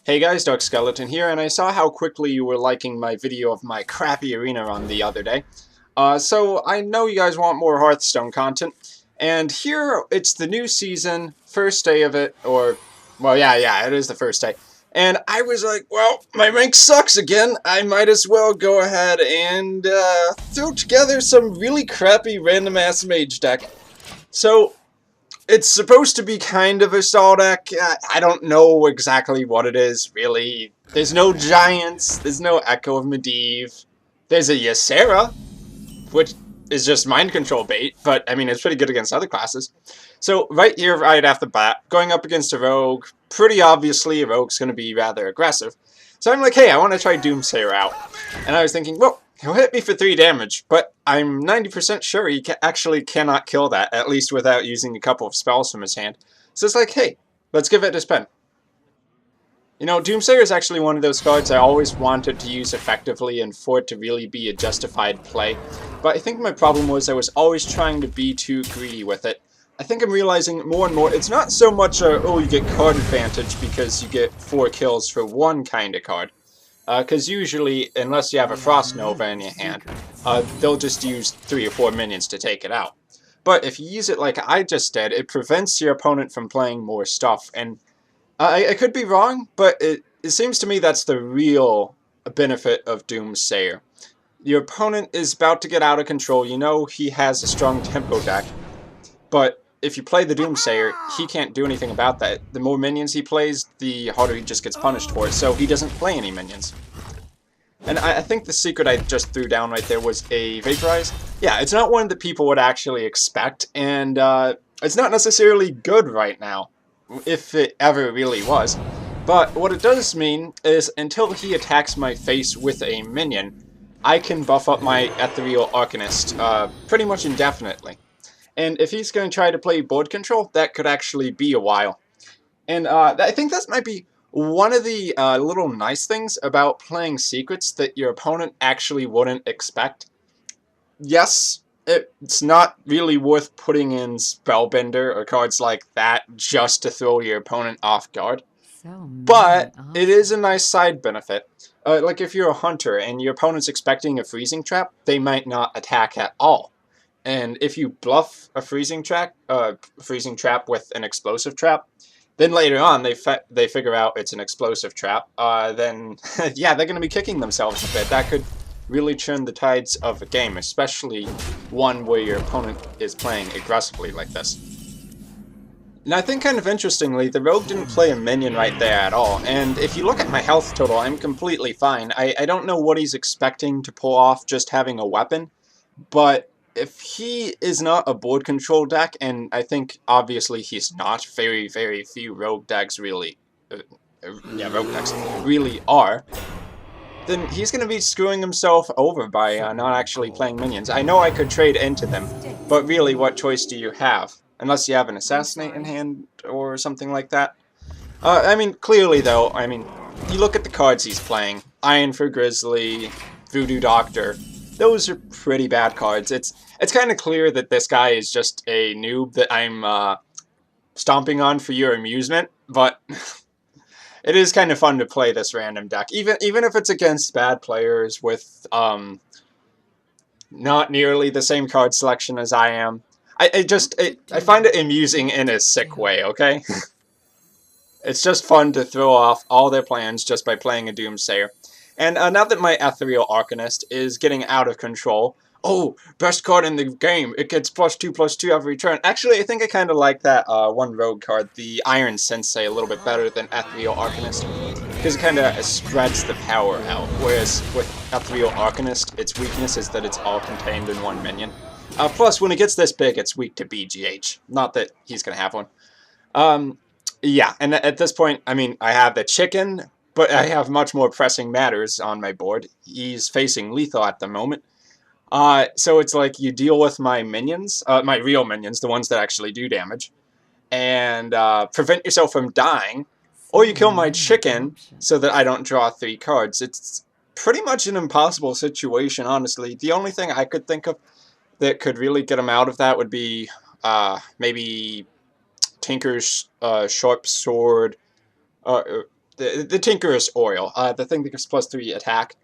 Hey guys, Dark Skeleton here, and I saw how quickly you were liking my video of my crappy arena run the other day. So I know you guys want more Hearthstone content, and here it's the new season, first day of it, well, yeah, it is the first day. And I was like, well, my rank sucks again, I might as well go ahead and throw together some really crappy random-ass mage deck. So, it's supposed to be kind of a stall deck. I don't know exactly what it is, really. There's no Giants, there's no Echo of Medivh. There's a Ysera, which is just mind control bait, but I mean, it's pretty good against other classes. So, right here, right off the bat, going up against a Rogue, pretty obviously a Rogue's going to be rather aggressive. So I'm like, hey, I want to try Doomsayer out. And I was thinking, well, he'll hit me for 3 damage, but I'm 90% sure he actually cannot kill that, at least without using a couple of spells from his hand. So it's like, hey, let's give it a spin. You know, Doomsayer is actually one of those cards I always wanted to use effectively and for it to really be a justified play. But I think my problem was I was always trying to be too greedy with it. I think I'm realizing more and more it's not so much oh, you get card advantage because you get 4 kills for one kind of card. Because usually, unless you have a Frost Nova in your hand, they'll just use 3 or 4 minions to take it out. But if you use it like I just did, it prevents your opponent from playing more stuff, and I could be wrong, but it seems to me that's the real benefit of Doomsayer. Your opponent is about to get out of control, you know he has a strong tempo deck, but if you play the Doomsayer, he can't do anything about that. The more minions he plays, the harder he just gets punished for it, so he doesn't play any minions. And I think the secret I just threw down right there was a Vaporize. Yeah, it's not one that people would actually expect, and it's not necessarily good right now, if it ever really was. But what it does mean is until he attacks my face with a minion, I can buff up my Ethereal Arcanist pretty much indefinitely. And if he's going to try to play board control, that could actually be a while. And I think that might be one of the little nice things about playing secrets that your opponent actually wouldn't expect. Yes, it's not really worth putting in Spellbinder or cards like that just to throw your opponent off guard. But it is a nice side benefit. Like if you're a hunter and your opponent's expecting a freezing trap, they might not attack at all. And if you bluff a freezing trap with an explosive trap, then later on they figure out it's an explosive trap. Then yeah, they're going to be kicking themselves a bit. That could really turn the tides of a game, especially one where your opponent is playing aggressively like this. And I think kind of interestingly, the Rogue didn't play a minion right there at all, and if you look at my health total, I'm completely fine. I don't know what he's expecting to pull off just having a weapon, but if he is not a board control deck, and I think obviously he's not, very, very few Rogue decks really, Rogue decks really are, then he's going to be screwing himself over by not actually playing minions. I know I could trade into them, but really what choice do you have? Unless you have an Assassinate in hand or something like that. I mean, clearly though, I mean, you look at the cards he's playing. Iron for Grizzly, Voodoo Doctor. Those are pretty bad cards. It's kind of clear that this guy is just a noob that I'm stomping on for your amusement, but it is kind of fun to play this random deck, even if it's against bad players with not nearly the same card selection as I am. I find it amusing in a sick way, okay? It's just fun to throw off all their plans just by playing a Doomsayer. And now that my Ethereal Arcanist is getting out of control, oh, best card in the game, it gets +2/+2 every turn. Actually, I think I kind of like that one rogue card, the Iron Sensei, a little bit better than Ethereal Arcanist, because it kind of spreads the power out, whereas with Ethereal Arcanist, its weakness is that it's all contained in one minion. Plus, when it gets this big, it's weak to BGH. Not that he's going to have one. Yeah, and at this point, I mean, I have the chicken, but I have much more pressing matters on my board. He's facing lethal at the moment. So it's like you deal with my minions, my real minions, the ones that actually do damage, and prevent yourself from dying, or you kill my chicken so that I don't draw 3 cards. It's pretty much an impossible situation, honestly. The only thing I could think of that could really get him out of that would be maybe Tinker's Sharp Sword, the Tinker's Oil, the thing that gives +3 attack,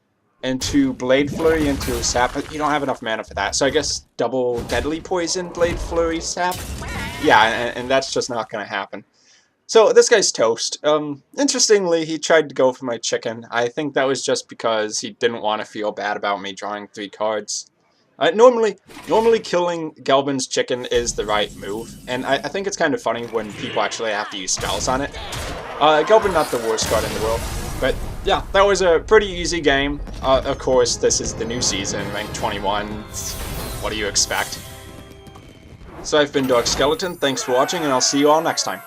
into Blade Flurry into Sap, but you don't have enough mana for that. So I guess double Deadly Poison, Blade Flurry, Sap? Yeah, and that's just not gonna happen. So this guy's toast. Interestingly, he tried to go for my chicken. I think that was just because he didn't want to feel bad about me drawing 3 cards. Normally killing Gelbin's chicken is the right move, and I think it's kind of funny when people actually have to use spells on it. Gelbin not the worst card in the world, but yeah, that was a pretty easy game. Of course, this is the new season, rank 21. What do you expect? So I've been Dark Skeleton, thanks for watching, and I'll see you all next time.